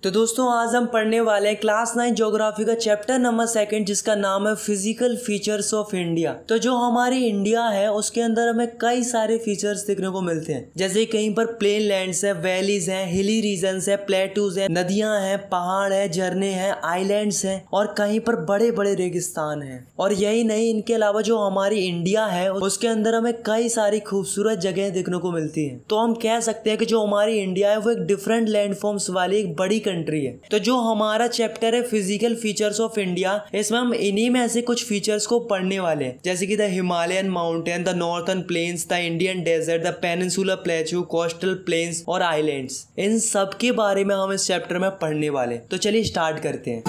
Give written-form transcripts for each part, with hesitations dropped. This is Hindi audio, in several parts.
तो दोस्तों आज हम पढ़ने वाले हैं क्लास 9 ज्योग्राफी का चैप्टर नंबर 2 जिसका नाम है फिजिकल फीचर्स ऑफ इंडिया। तो जो हमारी इंडिया है उसके अंदर हमें कई सारे फीचर्स देखने को मिलते हैं, जैसे कहीं पर प्लेन लैंड्स है, वैलीज है, हिली रीजन्स है, प्लेटूज है, नदियां हैं, पहाड़ है, झरने हैं, आइलैंड्स हैं और कहीं पर बड़े बड़े रेगिस्तान हैं। और यही नहीं, इनके अलावा जो हमारी इंडिया है उसके अंदर हमें कई सारी खूबसूरत जगह देखने को मिलती है। तो हम कह सकते हैं कि जो हमारी इंडिया है वो एक डिफरेंट लैंडफॉर्म्स वाली एक बड़ी कंट्री है। तो जो हमारा चैप्टर है फिजिकल फीचर्स ऑफ इंडिया, इसमें हम इन्हीं में ऐसे कुछ फीचर्स को पढ़ने वाले हैं, जैसे कि the Himalayan mountain, the northern plains, the Indian desert, the peninsular plateau, coastal plains और आइलैंड्स। इन सब के बारे में हम इस चैप्टर में पढ़ने वाले। तो चलिए स्टार्ट करते हैं।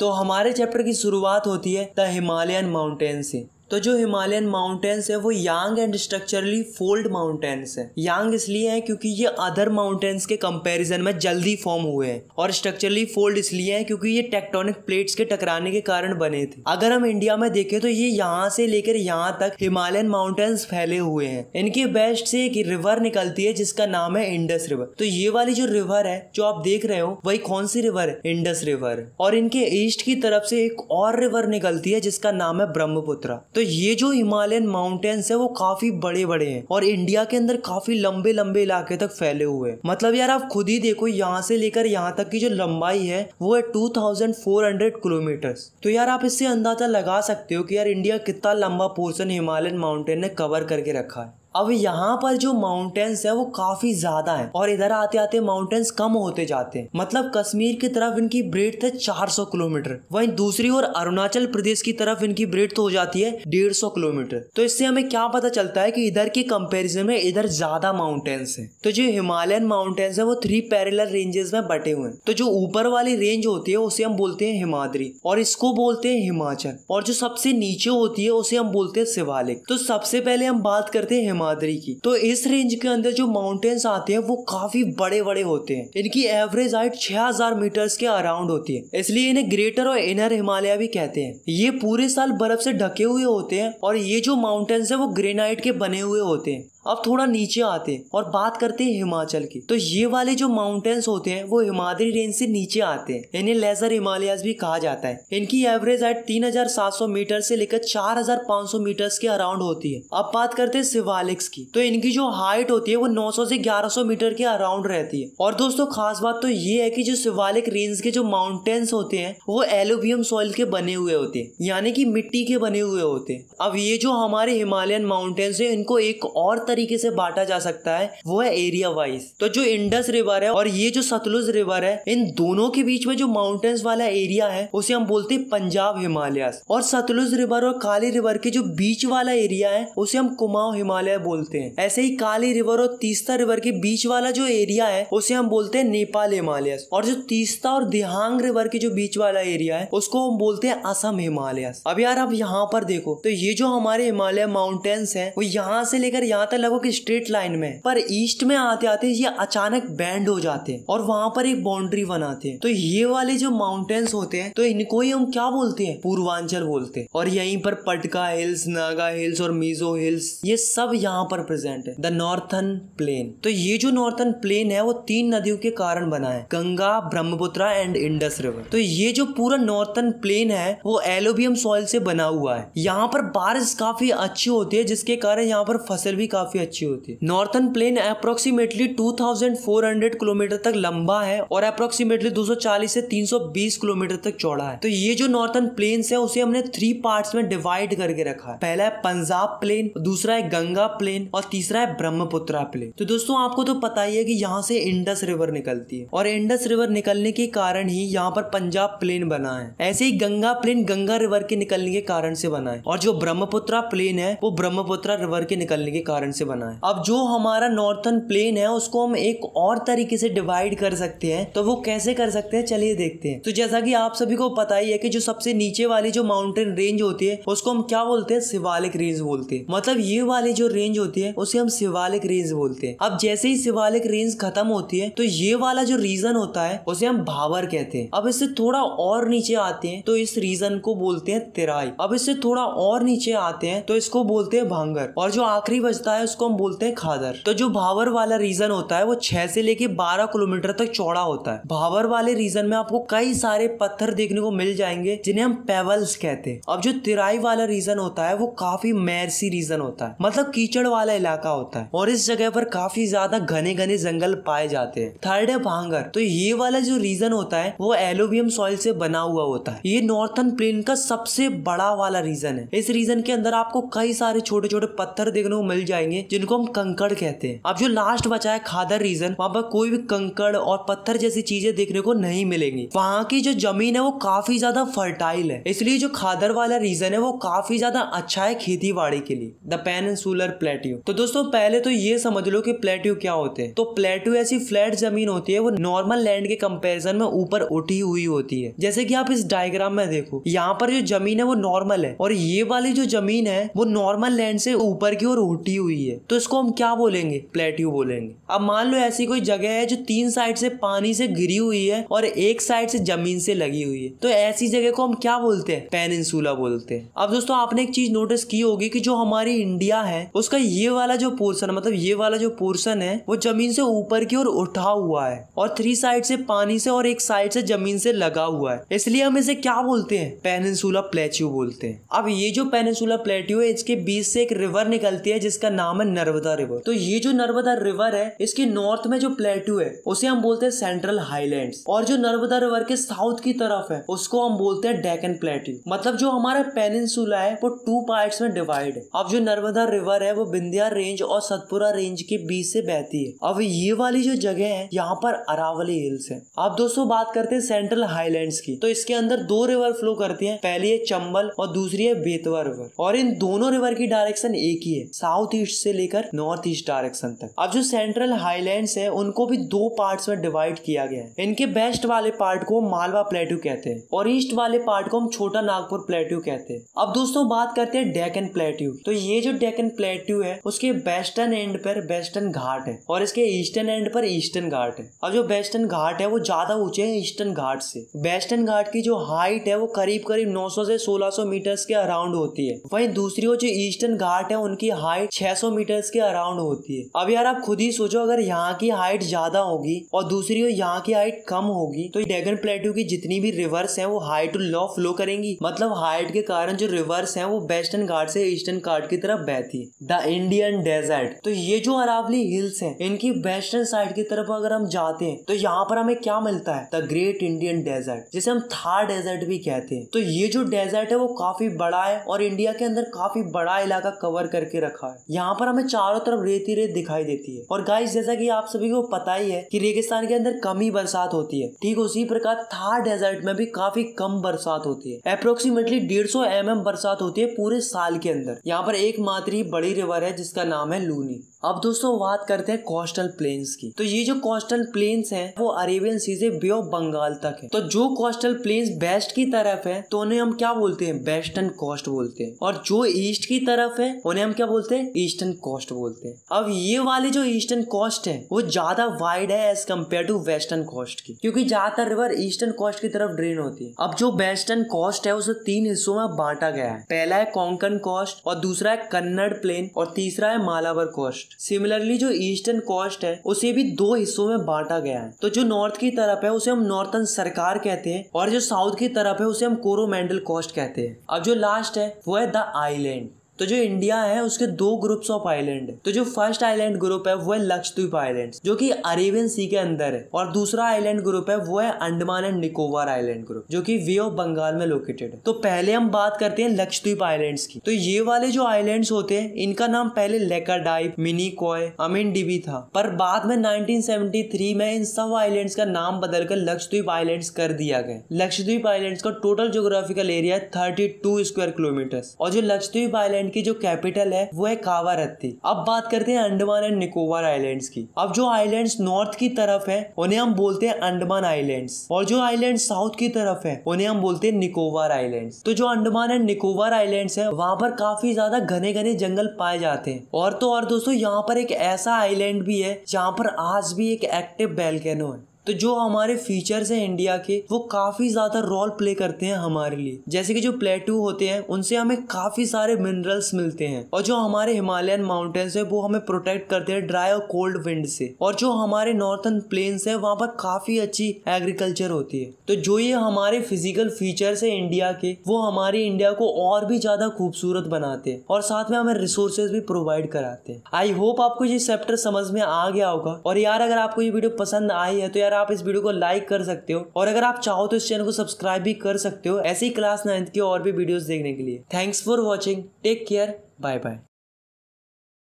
तो हमारे चैप्टर की शुरुआत होती है द हिमालयन माउंटेन से। तो जो हिमालयन माउंटेन्स है वो यांग एंड स्ट्रक्चरली फोल्ड माउंटेन्स है। यांग इसलिए है क्योंकि ये अदर माउंटेन्स के कंपैरिजन में जल्दी फॉर्म हुए हैं, और स्ट्रक्चरली फोल्ड इसलिए है क्योंकि ये टेक्टोनिक प्लेट्स के टकराने के कारण बने थे। अगर हम इंडिया में देखें तो ये यहाँ से लेकर यहाँ तक हिमालयन माउंटेन्स फैले हुए हैं। इनके बेस्ट से एक रिवर निकलती है जिसका नाम है इंडस रिवर। तो ये वाली जो रिवर है जो आप देख रहे हो वही कौन सी रिवर है? Indus river. और इनके ईस्ट की तरफ से एक और रिवर निकलती है जिसका नाम है ब्रह्मपुत्र। तो ये जो हिमालयन माउंटेन्स है वो काफी बड़े बड़े हैं और इंडिया के अंदर काफी लंबे लंबे इलाके तक फैले हुए हैं। मतलब यार आप खुद ही देखो, यहाँ से लेकर यहाँ तक की जो लंबाई है वो है 2400 किलोमीटर। तो यार आप इससे अंदाजा लगा सकते हो कि यार इंडिया कितना लंबा पोर्शन हिमालयन माउंटेन ने कवर करके रखा है। अब यहाँ पर जो माउंटेन्स है वो काफी ज्यादा है और इधर आते आते माउंटेन्स कम होते जाते हैं। मतलब कश्मीर की तरफ इनकी ब्रेड्थ है 400 किलोमीटर, वहीं दूसरी ओर अरुणाचल प्रदेश की तरफ इनकी ब्रेड्थ हो जाती है 150 किलोमीटर। तो इससे हमें क्या पता चलता है कि इधर के कंपैरिजन में इधर ज्यादा माउंटेन्स है। तो जो हिमालयन माउंटेन्स है वो 3 पैरेलल रेंजेस में बटे हुए हैं। तो जो ऊपर वाली रेंज होती है उसे हम बोलते हैं हिमाद्री और इसको बोलते हैं हिमाचल, और जो सबसे नीचे होती है उसे हम बोलते हैं शिवालिक। तो सबसे पहले हम बात करते हैं हिमाद्री की। तो इस रेंज के अंदर जो माउंटेन्स आते हैं वो काफी बड़े बड़े होते हैं। इनकी एवरेज हाइट 6000 मीटर्स के अराउंड होती है, इसलिए इन्हें ग्रेटर और इनर हिमालय भी कहते हैं। ये पूरे साल बर्फ से ढके हुए होते हैं और ये जो माउंटेन्स है वो ग्रेनाइट के बने हुए होते हैं। अब थोड़ा नीचे आते हैं और बात करते हैं हिमाचल की। तो ये वाले जो माउंटेन्स होते हैं वो हिमाद्री रेंज से नीचे आते हैं। इन्हें लेजर हिमालयास भी कहा जाता है। इनकी एवरेज हाइट 3700 मीटर से लेकर 4500 मीटर्स के अराउंड होती है। अब बात करते हैं शिवालिक्स की। तो इनकी जो हाइट होती है वो 900 से 1100 मीटर के अराउंड रहती है। और दोस्तों खास बात तो ये है कि जो शिवालिक रेंज के जो माउंटेन्स होते हैं वो एलुवियम सॉइल के बने हुए होते हैं, यानी कि मिट्टी के बने हुए होते हैं। अब ये जो हमारे हिमालयन माउंटेन्स है इनको एक और तरीके से बांटा जा सकता है, वो है एरिया वाइज। तो जो इंडस रिवर है और ये जो सतलुज रिवर है, इन दोनों के बीच में जो माउंटेन्स वाला एरिया है उसे हम बोलते हैं पंजाब हिमालयास। और सतलुज रिवर और काली रिवर के जो बीच वाला एरिया है उसे हम कुमाऊं हिमालय बोलते हैं। ऐसे ही काली रिवर और तीस्ता रिवर के बीच वाला जो एरिया है उसे हम बोलते हैं नेपाल हिमालयास। और जो तीस्ता और दिहांग रिवर के जो बीच वाला एरिया है उसको हम बोलते हैं असम हिमालयास। अब यार आप यहाँ पर देखो, तो ये जो हमारे हिमालय माउंटेन्स है वो यहाँ से लेकर यहाँ तक लगभग स्ट्रेट लाइन में, पर ईस्ट में आते आते ये अचानक बैंड हो जाते हैं और वहां पर एक बाउंड्री बनाते हैं। तो ये वाले जो माउंटेन्स होते हैं तो इनको ही हम क्या बोलते हैं? पूर्वांचल बोलते हैं। और यहीं पर पटका हिल्स, नागा हिल्स और मिजो हिल्स ये सब यहाँ पर प्रेजेंट है। The northern plain. तो ये जो नॉर्थर्न प्लेन है वो 3 नदियों के कारण बना है, Ganga, Brahmaputra and Indus river. तो ये जो पूरा नॉर्थर्न प्लेन है वो एलुवियम सॉइल से बना हुआ है। यहाँ पर बारिश काफी अच्छी होती है जिसके कारण यहाँ पर फसल भी काफी अच्छी होती है। नॉर्थर्न प्लेन अप्रोक्सीमेटली 2400 किलोमीटर तक लंबा है और अप्रोक्सीमेटली 240 से 320 किलोमीटर तक चौड़ा है। तो ये जो नॉर्थर्न प्लेन्स है उसे हमने 3 पार्ट्स में डिवाइड करके रखा है। पहला है पंजाब प्लेन, दूसरा है गंगा प्लेन और तीसरा है ब्रह्मपुत्र प्लेन। तो दोस्तों आपको तो पता ही है कि यहाँ से इंडस रिवर निकलती है और इंडस रिवर निकलने के कारण ही यहाँ पर पंजाब प्लेन बना है। ऐसे ही गंगा प्लेन गंगा रिवर के निकलने के कारण से बना है और जो ब्रह्मपुत्र प्लेन है वो ब्रह्मपुत्र रिवर के निकलने के कारण से से बना है। अब जो हमारा नॉर्थर्न प्लेन है उसको हम एक और तरीके से डिवाइड कर सकते हैं, तो वो कैसे कर सकते हैं चलिए देखते हैं। तो जैसा कि आप सभी को पता ही है कि जो सबसे नीचे वाली जो माउंटेन रेंज होती है उसको हम क्या बोलते हैं, शिवालिक रेंज बोलते हैं। मतलब ये वाली जो रेंज होती है उसे हम शिवालिक रेंज बोलते हैं। अब जैसे ही शिवालिक रेंज खत्म होती है तो ये वाला जो रीजन होता है उसे हम भाबर कहते हैं। अब इससे थोड़ा और नीचे आते हैं तो इस रीजन को बोलते हैं तेराई। अब इससे थोड़ा और नीचे आते हैं तो इसको बोलते हैं भांगर, और जो आखिरी बचता है उसको हम बोलते हैं खादर। तो जो भाबर वाला रीजन होता है वो 6 से लेके 12 किलोमीटर तक चौड़ा होता है। भाबर वाले रीजन में आपको कई सारे पत्थर देखने को मिल जाएंगे जिन्हें हम पेबल्स कहते हैं। अब जो तेराई वाला रीजन होता है वो काफी मैरसी रीजन होता है, मतलब कीचड़ वाला इलाका होता है, और इस जगह पर काफी ज्यादा घने घने जंगल पाए जाते हैं। थर्ड है भांगर। तो ये वाला जो रीजन होता है वो एलुवियम सॉइल से बना हुआ होता है। ये नॉर्थर्न प्लेन का सबसे बड़ा वाला रीजन है। इस रीजन के अंदर आपको कई सारे छोटे छोटे पत्थर देखने को मिल जाएंगे जिनको हम कंकड़ कहते हैं। अब जो लास्ट बचा है खादर रीजन, वहाँ पर कोई भी कंकड़ और पत्थर जैसी चीजें देखने को नहीं मिलेंगी। वहाँ की जो जमीन है वो काफी ज्यादा फर्टाइल है, इसलिए जो खादर वाला रीजन है वो काफी ज्यादा अच्छा है खेती बाड़ी के लिए। The peninsular plateau. तो दोस्तों पहले तो ये समझ लो कि प्लेट्यू क्या होते हैं। तो प्लेट्यू ऐसी फ्लैट जमीन होती है, वो नॉर्मल लैंड के कंपैरिजन में ऊपर उठी हुई होती है। जैसे कि आप इस डायग्राम में देखो, यहाँ पर जो जमीन है वो नॉर्मल है और ये वाली जो जमीन है वो नॉर्मल लैंड से ऊपर की ओर उठी हुई है, तो इसको हम क्या बोलेंगे, प्लेट्यू बोलेंगे। अब मान लो ऐसी कोई जगह है जो 3 साइड से पानी से घिरी हुई है और एक साइड से जमीन से लगी हुई है, तो ऐसी जगह को हम क्या बोलते हैं, पेनिनसुला बोलते हैं। अब दोस्तों आपने एक चीज नोटिस की होगी कि जो हमारी इंडिया है उसका ये वाला जो पोर्शन, मतलब ये वाला जो पोर्शन है वो जमीन से ऊपर की ओर उठा हुआ है और 3 साइड से पानी से और एक साइड से जमीन से लगा हुआ है, इसलिए हम इसे क्या बोलते हैं, पेनिनसुला प्लेट्यू बोलते हैं। अब ये जो पेनिनसुला प्लेट्यू है इसके बीच से एक रिवर निकलती है जिसका नाम है नर्मदा रिवर। तो ये जो नर्मदा रिवर है इसके नॉर्थ में जो प्लेट्यू है उसे हम बोलते हैं सेंट्रल हाईलैंड्स, और जो नर्मदा रिवर के साउथ की तरफ है उसको हम बोलते हैं डेक्कन प्लेट्यू। मतलब जो हमारा पेनिनसुला है वो 2 पार्ट्स में डिवाइड है। अब जो नर्मदा रिवर है वो विंध्या रेंज और सतपुरा रेंज के बीच से बहती है। अब ये वाली जो जगह है यहाँ पर अरावली हिल्स है। अब दोस्तों बात करते हैं सेंट्रल हाईलैंड्स की। तो इसके अंदर 2 रिवर फ्लो करती हैं, पहली है चंबल और दूसरी है बेतवा रिवर, और इन दोनों रिवर की डायरेक्शन एक ही है, साउथ ईस्ट से लेकर नॉर्थ ईस्ट डायरेक्शन तक। अब जो सेंट्रल हाईलैंड्स है उनको भी 2 पार्ट्स में डिवाइड किया गया है। इनके वेस्ट वाले पार्ट को मालवा प्लेट्यू कहते हैं और ईस्ट वाले पार्ट को हम छोटा नागपुर प्लेट्यू कहते हैं। अब दोस्तों बात करते हैं डेक्कन प्लेट्यू। तो ये जो डेक्कन प्लेट्यू है उसके वेस्टर्न एंड पर वेस्टर्न घाट है और इसके ईस्टर्न एंड पर ईस्टर्न घाट है। अब जो वेस्टर्न घाट है वो ज्यादा ऊंचे हैं ईस्टर्न घाट से। वेस्टर्न घाट की जो हाइट है वो करीब करीब 900 से 1600 मीटर्स के अराउंड होती है। वहीं दूसरी ओर जो ईस्टर्न घाट है उनकी हाइट 600 मीटर्स के अराउंड होती है। अब यार आप खुद ही सोचो, अगर यहाँ की हाइट ज्यादा होगी और दूसरी ओर यहाँ की हाइट कम होगी तो डेक्कन प्लेट्यू की जितनी भी रिवर्स हैं वो हाई टू लो फ्लो करेंगी। मतलब हाइट के कारण जो रिवर्स हैं वो वेस्टर्न घाट से ईस्टर्न घाट की तरफ बहती है। The Indian desert. तो ये जो अरावली हिल्स हैं इनकी वेस्टर्न साइड की तरफ अगर हम जाते हैं तो यहाँ पर हमें क्या मिलता है, द ग्रेट इंडियन डेजर्ट, जिसे हम थार डेजर्ट भी कहते हैं। तो ये जो डेजर्ट है वो काफी बड़ा है और इंडिया के अंदर काफी बड़ा इलाका कवर करके रखा है। यहाँ पर हमें चारों तरफ रेत ही रेत दिखाई देती है। और गाइस जैसा कि आप सभी को पता ही है कि रेगिस्तान के अंदर कम ही बरसात होती है, ठीक उसी प्रकार थार डेजर्ट में भी काफी कम बरसात होती है। अप्रोक्सीमेटली 150 mm बरसात होती है पूरे साल के अंदर। यहाँ पर एकमात्र ही बड़ी रिवर है जिसका नाम है लूनी। अब दोस्तों बात करते हैं कोस्टल प्लेन्स की। तो ये जो कोस्टल प्लेन्स हैं वो अरेबियन सी से बे ऑफ बंगाल तक है। तो जो कोस्टल प्लेन्स वेस्ट की तरफ है तो उन्हें हम क्या बोलते हैं, वेस्टर्न कोस्ट बोलते हैं, और जो ईस्ट की तरफ है उन्हें हम क्या बोलते हैं, ईस्टर्न कोस्ट बोलते हैं। अब ये वाली जो ईस्टर्न कोस्ट है वो ज्यादा वाइड है as compared to western coast की, क्योंकि ज्यादातर रिवर ईस्टर्न कोस्ट की तरफ ड्रेन होती है। अब जो वेस्टर्न कोस्ट है उसे 3 हिस्सों में बांटा गया है। पहला है कोंकण कोस्ट और दूसरा है कन्नड़ प्लेन और तीसरा है मालाबार कोस्ट। सिमिलरली जो ईस्टर्न कोस्ट है उसे भी 2 हिस्सों में बांटा गया है। तो जो नॉर्थ की तरफ है उसे हम नॉर्थर्न सरकार कहते हैं और जो साउथ की तरफ है उसे हम कोरोमंडल कोस्ट कहते हैं। अब जो लास्ट है वो है द आइलैंड। तो जो इंडिया है उसके 2 ग्रुप्स ऑफ आइलैंड है। तो जो फर्स्ट आइलैंड ग्रुप है वो है लक्षद्वीप आइलैंड जो कि अरेबियन सी के अंदर है, और दूसरा आइलैंड ग्रुप है वो है Andaman and Nicobar island group जो कि बे ऑफ बंगाल में लोकेटेड है। तो पहले हम बात करते हैं लक्षद्वीप आइलैंड्स की। तो ये वाले जो आइलैंड्स होते हैं इनका नाम पहले लेकाडाइप, मिनीकॉय, अमिनडीबी था, पर बाद में 1973 में इन सब आइलैंड्स का नाम बदलकर लक्षद्वीप आइलैंड्स कर दिया गया। लक्षद्वीप आइलैंड्स का total geographical area 32 square kilometre, और जो लक्षद्वीप आइलैंड आइलैंड की जो कैपिटल है वो है कावारत्ती। अब बात करते हैं अंडमान एंड निकोबार आइलैंड्स की। अब जो आइलैंड्स नॉर्थ की तरफ है उन्हें हम बोलते हैं अंडमान आइलैंड्स, और जो आइलैंड साउथ की तरफ है उन्हें हम बोलते हैं निकोबार आइलैंड्स। तो जो अंडमान एंड निकोबार आइलैंड्स है वहां पर काफी ज्यादा घने घने जंगल पाए जाते हैं। और तो और दोस्तों यहाँ पर एक ऐसा आइलैंड भी है जहाँ पर आज भी एक एक्टिव वोल्केनो है। तो जो हमारे फीचर्स हैं इंडिया के वो काफी ज्यादा रोल प्ले करते हैं हमारे लिए। जैसे कि जो प्लेटू होते हैं उनसे हमें काफी सारे मिनरल्स मिलते हैं, और जो हमारे हिमालयन माउंटेन्स है वो हमें प्रोटेक्ट करते हैं ड्राई और कोल्ड विंड से। और जो हमारे नॉर्थर्न प्लेन्स है वहाँ पर काफी अच्छी एग्रीकल्चर होती है। तो जो ये हमारे फिजिकल फीचर्स है इंडिया के वो हमारी इंडिया को और भी ज्यादा खूबसूरत बनाते हैं और साथ में हमें रिसोर्सेज भी प्रोवाइड कराते हैं। आई होप आपको ये चैप्टर समझ में आ गया होगा। और यार अगर आपको ये वीडियो पसंद आई है तो यार आप इस वीडियो को लाइक कर सकते हो, और अगर आप चाहो तो इस चैनल को सब्सक्राइब भी कर सकते हो ऐसी क्लास 9th की और भी वीडियोस देखने के लिए। Thanks for watching, take care, bye bye.